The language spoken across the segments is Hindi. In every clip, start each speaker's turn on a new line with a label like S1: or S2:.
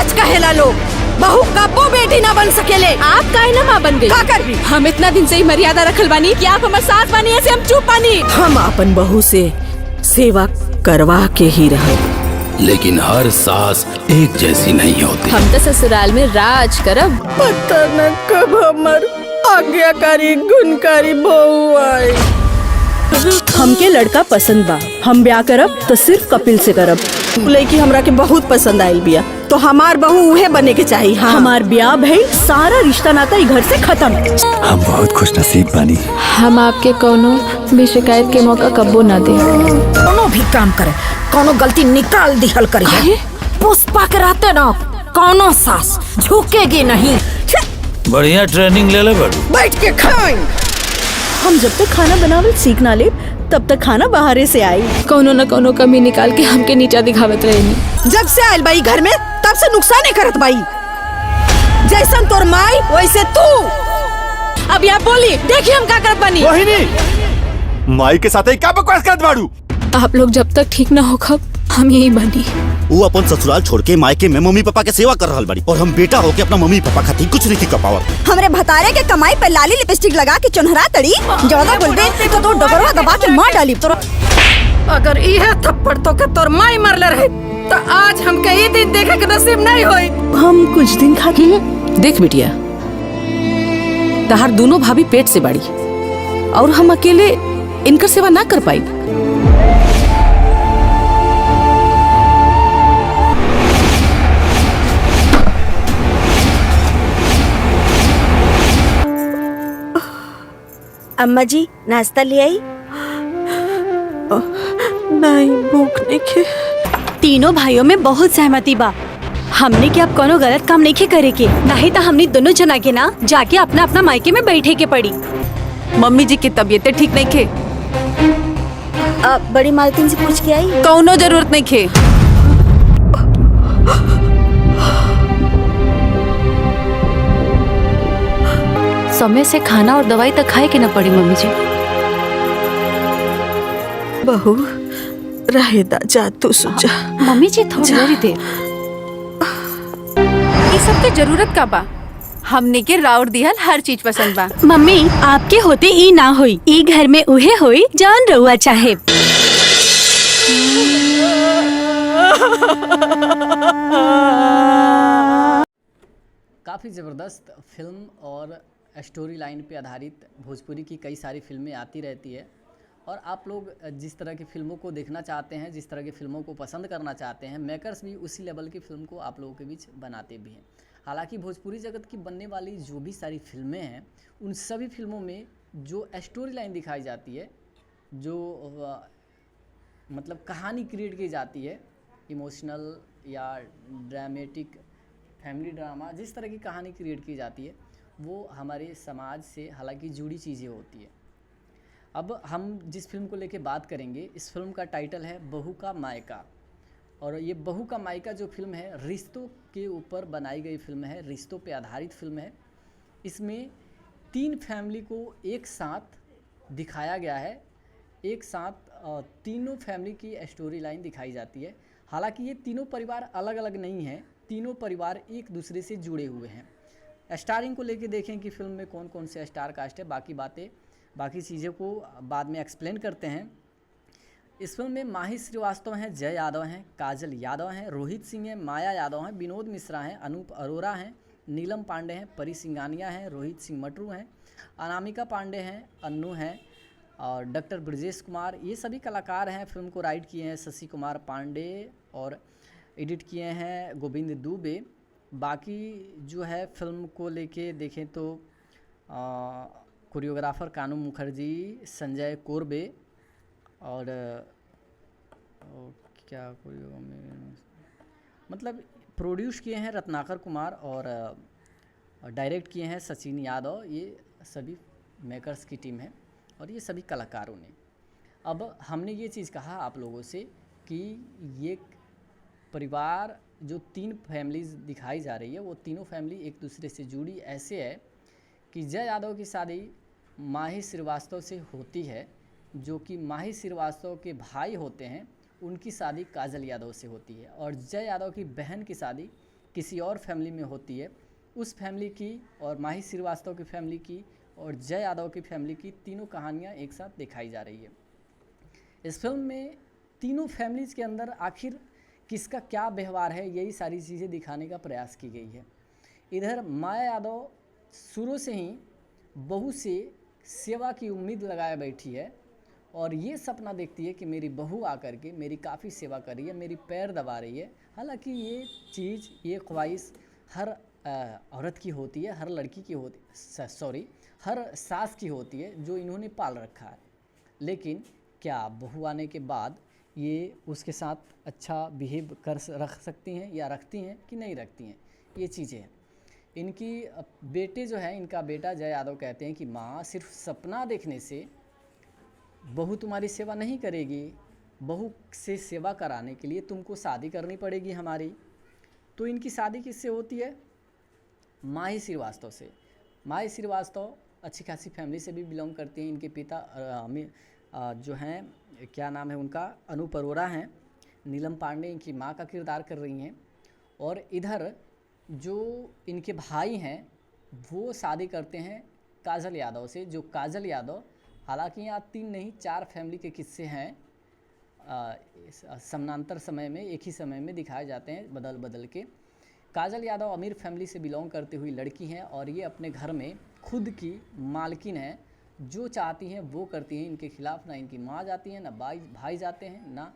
S1: सच कहेला लोग, बहू कबो बेटी ना बन सकेले।
S2: आप काहे ना माँ बन गई?
S1: का कर भी
S2: हम इतना दिन से ही मर्यादा रखल बानी कि आप हमारे साथ बानी, ऐसे हम चुप बानी।
S1: हम अपन बहू से सेवा करवा के ही रहे,
S3: लेकिन हर सास एक जैसी नहीं होती।
S2: हम तो ससुराल में राज करब।
S1: पता न कब हमर आज्ञाकारी गुणकारी बहू आई।
S4: हमके लड़का पसंद बा, हम ब्याह करब तो सिर्फ कपिल से करब।
S1: लड़की हमरा के बहुत पसंद आयल बिया, तो हमार बहू उहे बने के चाहिए। हाँ।
S4: हमार ब्याह भइल, सारा रिश्ता नाता ई घर से खत्म।
S5: हम बहुत खुश नसीब बानी।
S2: हम आपके कोनो भी शिकायत के मौका कब्बो ना दे।
S1: कोनो भी काम करे, कोनो गलती निकाल दिहल करिए। पुष्पा के रहते ना कोनो सास झुकेगी नहीं।
S3: बढ़िया ट्रेनिंग ले ले बड़ू।
S1: बैठ के खाएं।
S4: हम जब तक खाना बनावल सीख ना ले, तब तक खाना बाहरे से आई।
S2: कोनो न कोनो कमी निकाल के हमके नीचा दिखावत रहेनी।
S1: जब से आयल बाई घर में तब से नुकसान करत बाई। जैसन तोर माई वैसे तू।
S2: अब आप बोली, देखिए हम का करत बानी।
S5: मोहिनी, माई के साथ क्या बकवास करत बाड़ू?
S2: आप लोग जब तक ठीक ना होखब, हम यही बनी।
S6: वो अपन ससुराल छोड़ के मायके में मम्मी पापा के सेवा कर रहल बाड़ी, और हम बेटा होके अपना मम्मी पापा खातिर कुछ नहीं कर पावत।
S7: हमरे भतारे के कमाई पे लाली लिपस्टिक लगा के चुनहरा तड़ी, ज्यादा बोलबे तो डगरवा दबा के मार डाली तोरा।
S1: अगर इहे थप्पड़ तो के तोर माई मरले रहे तो आज हमके ये दिन देखे के नसीब नहीं होई।
S4: हम कुछ दिन खातिर।
S8: देख बिटिया, तहार दोनों भाभी पेट से बाड़ी और हम अकेले इनकर सेवा ना कर पाई।
S7: अम्मा जी नाश्ता ले आई?
S4: नहीं, भूख नहीं खे।
S9: तीनों भाइयों में बहुत सहमति बा। हमने के अब कोनो गलत काम नहीं खे करे के, नहीं तो हमने दोनों जना के ना जाके अपना अपना मायके में बैठे के पड़ी।
S8: मम्मी जी की तबीयत ठीक नहीं खे।
S7: बड़ी मालकिन से पूछ के आई?
S8: कौनो जरूरत नहीं खे। समय से खाना और दवाई तक खाए के ना पड़ी मम्मी जी।
S4: बहू रहेदा, जा तू सुजा।
S8: मम्मी जी थोड़ी देर।
S2: ये सब के जरूरत का बा? हमने के राउर दिहल हर चीज पसंद बा।
S9: मम्मी आपके होते ई ना होई, ई घर में उहे होई जान रहुआ चाहे।
S10: काफ़ी ज़बरदस्त फिल्म और स्टोरी लाइन पे आधारित भोजपुरी की कई सारी फिल्में आती रहती है, और आप लोग जिस तरह की फ़िल्मों को देखना चाहते हैं, जिस तरह की फ़िल्मों को पसंद करना चाहते हैं, मेकर्स भी उसी लेवल की फ़िल्म को आप लोगों के बीच बनाते भी हैं। हालांकि भोजपुरी जगत की बनने वाली जो भी सारी फिल्में हैं, उन सभी फिल्मों में जो स्टोरी लाइन दिखाई जाती है, जो मतलब कहानी क्रिएट की जाती है, इमोशनल या ड्रामेटिक, फैमिली ड्रामा, जिस तरह की कहानी क्रिएट की जाती है, वो हमारे समाज से हालांकि जुड़ी चीज़ें होती है। अब हम जिस फिल्म को लेके बात करेंगे, इस फिल्म का टाइटल है बहू का मायका, और ये बहू का मायका जो फिल्म है, रिश्तों के ऊपर बनाई गई फिल्म है, रिश्तों पे आधारित फिल्म है। इसमें 3 फैमिली को एक साथ दिखाया गया है, एक साथ तीनों फैमिली की स्टोरी लाइन दिखाई जाती है। हालांकि ये तीनों परिवार अलग अलग नहीं हैं, तीनों परिवार एक दूसरे से जुड़े हुए हैं। स्टारिंग को लेके देखें कि फिल्म में कौन कौन से स्टार कास्ट है, बाकी चीज़ों को बाद में एक्सप्लेन करते हैं। इस फिल्म में माही श्रीवास्तव हैं, जय यादव हैं, काजल यादव हैं, रोहित सिंह हैं, माया यादव हैं, विनोद मिश्रा हैं, अनूप अरोरा हैं, नीलम पांडे हैं, परी सिंगानिया हैं, रोहित सिंह मटरू हैं, अनामिका पांडे हैं, अन्नू हैं, और डॉक्टर ब्रजेश कुमार, ये सभी कलाकार हैं। फिल्म को राइट किए हैं शशि कुमार पांडे और एडिट किए हैं गोविंद दुबे। बाकी जो है फिल्म को लेके देखें तो कोरियोग्राफर कानू मुखर्जी, संजय कोरबे, और क्या मतलब प्रोड्यूस किए हैं रत्नाकर कुमार, और डायरेक्ट किए हैं सचिन यादव। ये सभी मेकर्स की टीम है और ये सभी कलाकारों ने। अब हमने ये चीज़ कहा आप लोगों से कि ये परिवार जो 3 फैमिलीज दिखाई जा रही है, वो तीनों फैमिली एक दूसरे से जुड़ी ऐसे है कि जय यादव की शादी माही श्रीवास्तव से होती है, जो कि माही श्रीवास्तव के भाई होते हैं, उनकी शादी काजल यादव से होती है, और जय यादव की बहन की शादी किसी और फैमिली में होती है, उस फैमिली की और माही श्रीवास्तव की फैमिली की और जय यादव की फैमिली की तीनों कहानियाँ एक साथ दिखाई जा रही है। इस फिल्म में तीनों फैमिलीज़ के अंदर आखिर किसका क्या व्यवहार है, यही सारी चीज़ें दिखाने का प्रयास की गई है। इधर माया यादव शुरू से ही बहू से सेवा की उम्मीद लगाए बैठी है और ये सपना देखती है कि मेरी बहू आकर के मेरी काफ़ी सेवा कर रही है, मेरी पैर दबा रही है। हालांकि ये चीज़, ये ख्वाहिश हर औरत की होती है, हर लड़की की होती, हर सास की होती है जो इन्होंने पाल रखा है। लेकिन क्या बहू आने के बाद ये उसके साथ अच्छा बिहेव रख सकती हैं या रखती हैं कि नहीं रखती हैं, ये चीज़ें हैं। इनकी बेटे जो है, इनका बेटा जय यादव कहते हैं कि माँ, सिर्फ सपना देखने से बहू तुम्हारी सेवा नहीं करेगी, बहू से सेवा कराने के लिए तुमको शादी करनी पड़ेगी हमारी। तो इनकी शादी किससे होती है? माही श्रीवास्तव से। माही श्रीवास्तव अच्छी खासी फैमिली से भी बिलोंग करती हैं। इनके पिता जो हैं, क्या नाम है उनका, अनूप अरोरा हैं। नीलम पांडे इनकी माँ का किरदार कर रही हैं। और इधर जो इनके भाई हैं वो शादी करते हैं काजल यादव से। जो काजल यादव, हालांकि यहाँ 3 नहीं 4 फैमिली के किस्से हैं, समानांतर समय में, एक ही समय में दिखाए जाते हैं बदल बदल के। काजल यादव अमीर फैमिली से बिलोंग करती हुई लड़की हैं और ये अपने घर में खुद की मालकिन है, जो चाहती हैं वो करती हैं। इनके खिलाफ ना इनकी माँ जाती है, ना भाई जाते हैं, ना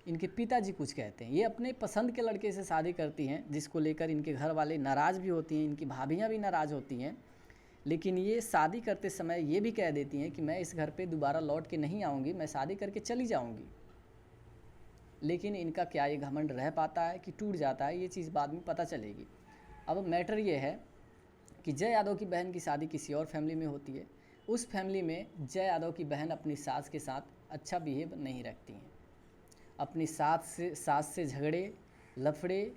S10: इनके पिताजी कुछ कहते हैं। ये अपने पसंद के लड़के से शादी करती हैं, जिसको लेकर इनके घर वाले नाराज़ भी होती हैं, इनकी भाभियाँ भी नाराज़ होती हैं। लेकिन ये शादी करते समय ये भी कह देती हैं कि मैं इस घर पे दोबारा लौट के नहीं आऊँगी, मैं शादी करके चली जाऊँगी। लेकिन इनका क्या ये घमंड रह पाता है कि टूट जाता है, ये चीज़ बाद में पता चलेगी। अब मैटर ये है कि जय यादव की बहन की शादी किसी और फैमिली में होती है। उस फैमिली में जय यादव की बहन अपनी सास के साथ अच्छा बिहेव नहीं रखती हैं। अपनी सास से झगड़े, लफड़े,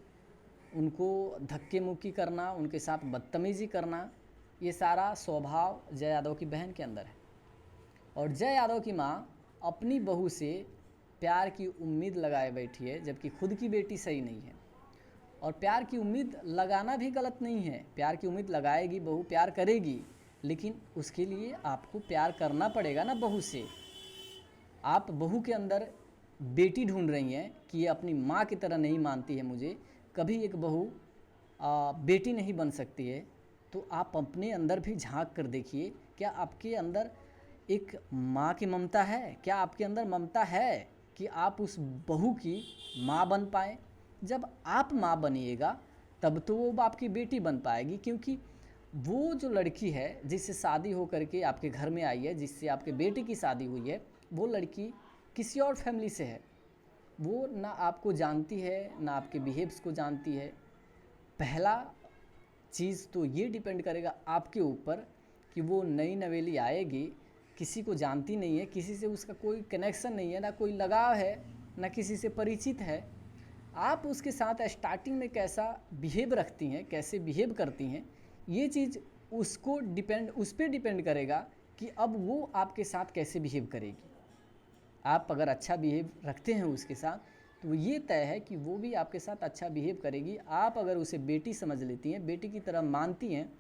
S10: उनको धक्के मुक्की करना, उनके साथ बदतमीज़ी करना, ये सारा स्वभाव जय यादव की बहन के अंदर है। और जय यादव की माँ अपनी बहू से प्यार की उम्मीद लगाए बैठी है, जबकि खुद की बेटी सही नहीं है। और प्यार की उम्मीद लगाना भी गलत नहीं है, प्यार की उम्मीद लगाएगी बहू, प्यार करेगी, लेकिन उसके लिए आपको प्यार करना पड़ेगा ना बहू से। आप बहू के अंदर बेटी ढूंढ रही हैं कि ये अपनी माँ की तरह नहीं मानती है मुझे, कभी एक बहू बेटी नहीं बन सकती है। तो आप अपने अंदर भी झांक कर देखिए, क्या आपके अंदर एक माँ की ममता है? क्या आपके अंदर ममता है कि आप उस बहू की माँ बन पाए? जब आप माँ बनिएगा तब तो वो आपकी बेटी बन पाएगी, क्योंकि वो जो लड़की है जिससे शादी हो करके आपके घर में आई है, जिससे आपके बेटे की शादी हुई है, वो लड़की किसी और फैमिली से है। वो ना आपको जानती है, ना आपके बिहेव्स को जानती है। पहला चीज़ तो ये डिपेंड करेगा आपके ऊपर कि वो नई नवेली आएगी, किसी को जानती नहीं है, किसी से उसका कोई कनेक्शन नहीं है, ना कोई लगाव है, ना किसी से परिचित है। आप उसके साथ स्टार्टिंग में कैसा बिहेव रखती हैं, कैसे बिहेव करती हैं, ये चीज़ उस पर डिपेंड करेगा कि अब वो आपके साथ कैसे बिहेव करेगी। आप अगर अच्छा बिहेव रखते हैं उसके साथ, तो ये तय है कि वो भी आपके साथ अच्छा बिहेव करेगी। आप अगर उसे बेटी समझ लेती हैं, बेटी की तरह मानती हैं,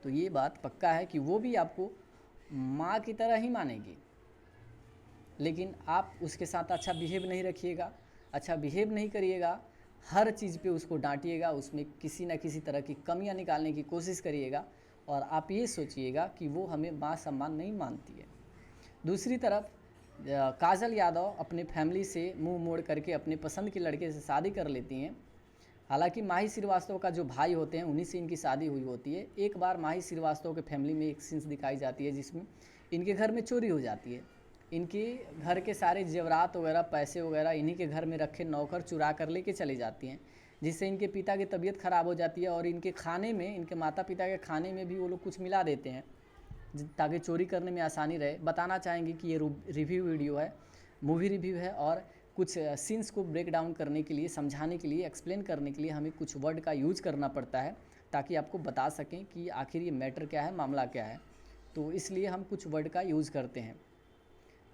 S10: तो ये बात पक्का है कि वो भी आपको माँ की तरह ही मानेगी। लेकिन आप उसके साथ अच्छा बिहेव नहीं रखिएगा, अच्छा बिहेव नहीं करिएगा, हर चीज़ पे उसको डांटिएगा, उसमें किसी न किसी तरह की कमियां निकालने की कोशिश करिएगा, और आप ये सोचिएगा कि वो हमें माँ सम्मान नहीं मानती है। दूसरी तरफ काजल यादव अपने फैमिली से मुंह मोड़ करके अपने पसंद के लड़के से शादी कर लेती हैं। हालांकि माही श्रीवास्तव का जो भाई होते हैं, उन्हीं से इनकी शादी हुई होती है। एक बार माही श्रीवास्तव के फैमिली में एक सीन्स दिखाई जाती है जिसमें इनके घर में चोरी हो जाती है। इनके घर के सारे जेवरात वगैरह, पैसे वगैरह इन्हीं के घर में रखे नौकर चुरा कर लेके चली जाती हैं, जिससे इनके पिता की तबीयत ख़राब हो जाती है। और इनके खाने में, इनके माता पिता के खाने में भी वो लोग कुछ मिला देते हैं ताकि चोरी करने में आसानी रहे। बताना चाहेंगे कि ये रिव्यू वीडियो है, मूवी रिव्यू है, और कुछ सीन्स को ब्रेक डाउन करने के लिए, समझाने के लिए, एक्सप्लेन करने के लिए हमें कुछ वर्ड का यूज़ करना पड़ता है, ताकि आपको बता सकें कि आखिर ये मैटर क्या है, मामला क्या है। तो इसलिए हम कुछ वर्ड का यूज़ करते हैं।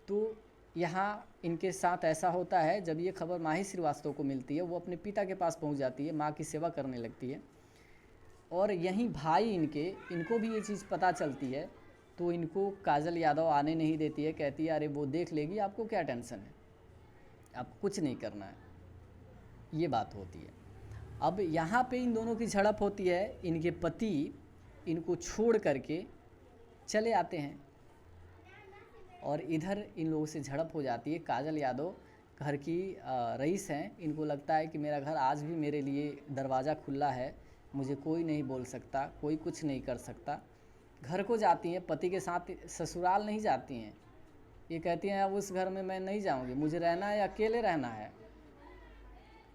S10: तो यहाँ इनके साथ ऐसा होता है, जब ये खबर माही श्रीवास्तव को मिलती है, वो अपने पिता के पास पहुँच जाती है, माँ की सेवा करने लगती है। और यहीं भाई इनको भी ये चीज़ पता चलती है, तो इनको काजल यादव आने नहीं देती है, कहती है अरे वो देख लेगी, आपको क्या टेंशन है, आपको कुछ नहीं करना है, ये बात होती है। अब यहाँ पे इन दोनों की झड़प होती है, इनके पति इनको छोड़ करके चले आते हैं और इधर इन लोगों से झड़प हो जाती है। काजल यादव घर की रईस हैं, इनको लगता है कि मेरा घर आज भी मेरे लिए दरवाज़ा खुला है, मुझे कोई नहीं बोल सकता, कोई कुछ नहीं कर सकता। घर को जाती हैं, पति के साथ ससुराल नहीं जाती हैं। ये कहती हैं अब उस घर में मैं नहीं जाऊंगी, मुझे रहना है, अकेले रहना है,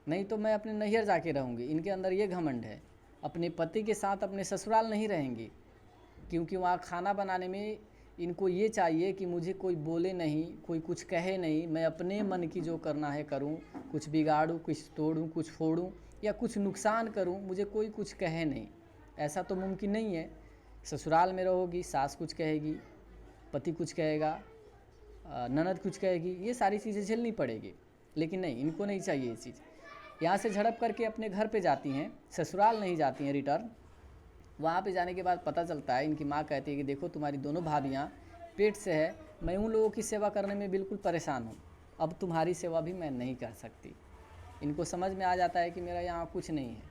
S10: नहीं तो मैं अपने नैहर जाके रहूंगी। इनके अंदर ये घमंड है, अपने पति के साथ अपने ससुराल नहीं रहेंगी, क्योंकि वहाँ खाना बनाने में इनको ये चाहिए कि मुझे कोई बोले नहीं, कोई कुछ कहे नहीं, मैं अपने मन की जो करना है करूं, कुछ बिगाड़ूं, कुछ तोड़ूं, कुछ फोड़ूं या कुछ नुकसान करूं, मुझे कोई कुछ कहे नहीं। ऐसा तो मुमकिन नहीं है। ससुराल में रहोगी, सास कुछ कहेगी, पति कुछ कहेगा, ननद कुछ कहेगी, ये सारी चीज़ें झेलनी पड़ेगी। लेकिन नहीं, इनको नहीं चाहिए ये चीज़। यहाँ से झड़प करके अपने घर पे जाती हैं, ससुराल नहीं जाती हैं रिटर्न। वहाँ पे जाने के बाद पता चलता है, इनकी माँ कहती है कि देखो तुम्हारी दोनों भाभियाँ पेट से है, मैं उन लोगों की सेवा करने में बिल्कुल परेशान हूँ, अब तुम्हारी सेवा भी मैं नहीं कर सकती। इनको समझ में आ जाता है कि मेरा यहाँ कुछ नहीं है,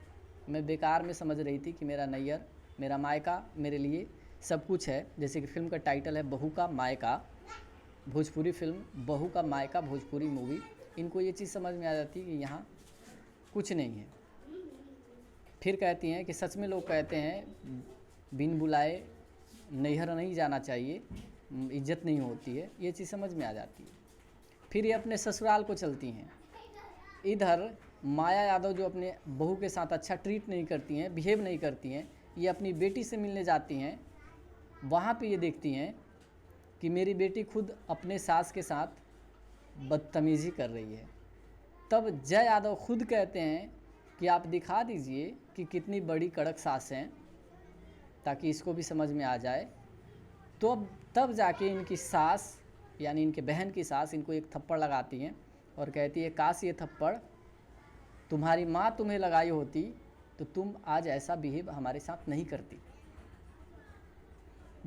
S10: मैं बेकार में समझ रही थी कि मेरा नैहर, मेरा मायका मेरे लिए सब कुछ है। जैसे कि फिल्म का टाइटल है बहू का मायका, भोजपुरी फिल्म बहू का मायका भोजपुरी मूवी। इनको ये चीज़ समझ में आ जाती है कि यहाँ कुछ नहीं है। फिर कहती हैं कि सच में लोग कहते हैं बिन बुलाए नैहर नहीं जाना चाहिए, इज्जत नहीं होती है, ये चीज़ समझ में आ जाती है। फिर ये अपने ससुराल को चलती हैं। इधर माया यादव जो अपने बहू के साथ अच्छा ट्रीट नहीं करती हैं, बिहेव नहीं करती हैं, ये अपनी बेटी से मिलने जाती हैं। वहाँ पे ये देखती हैं कि मेरी बेटी खुद अपने सास के साथ बदतमीज़ी कर रही है। तब जय यादव खुद कहते हैं कि आप दिखा दीजिए कि कितनी बड़ी कड़क सास हैं, ताकि इसको भी समझ में आ जाए। तो अब तब जाके इनकी सास, यानी इनके बहन की सास, इनको एक थप्पड़ लगाती हैं और कहती है काश ये थप्पड़ तुम्हारी माँ तुम्हें लगाई होती तो तुम आज ऐसा बिहेव हमारे साथ नहीं करती।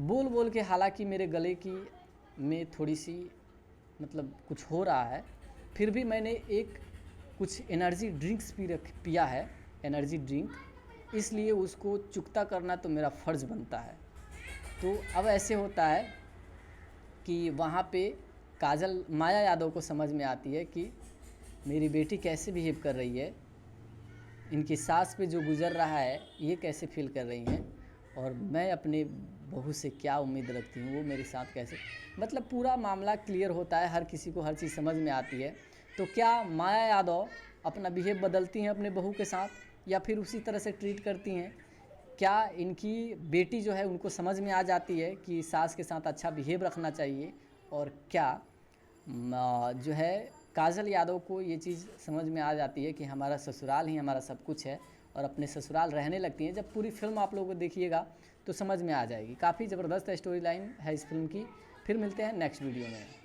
S10: बोल बोल के, हालांकि मेरे गले की में थोड़ी सी मतलब कुछ हो रहा है, फिर भी मैंने एक कुछ एनर्जी ड्रिंक्स पिया है, एनर्जी ड्रिंक, इसलिए उसको चुकता करना तो मेरा फ़र्ज़ बनता है। तो अब ऐसे होता है कि वहाँ पे काजल माया यादव को समझ में आती है कि मेरी बेटी कैसे बिहेव कर रही है, इनकी सास पे जो गुज़र रहा है ये कैसे फील कर रही हैं, और मैं अपने बहू से क्या उम्मीद रखती हूँ, वो मेरे साथ कैसे, मतलब पूरा मामला क्लियर होता है, हर किसी को हर चीज़ समझ में आती है। तो क्या माया यादव अपना बिहेव बदलती हैं अपने बहू के साथ, या फिर उसी तरह से ट्रीट करती हैं? क्या इनकी बेटी जो है उनको समझ में आ जाती है कि सास के साथ अच्छा बिहेव रखना चाहिए, और क्या जो है काजल यादव को ये चीज़ समझ में आ जाती है कि हमारा ससुराल ही हमारा सब कुछ है, और अपने ससुराल रहने लगती हैं? जब पूरी फिल्म आप लोगों को देखिएगा तो समझ में आ जाएगी। काफ़ी ज़बरदस्त स्टोरी लाइन है इस फिल्म की। फिर मिलते हैं नेक्स्ट वीडियो में।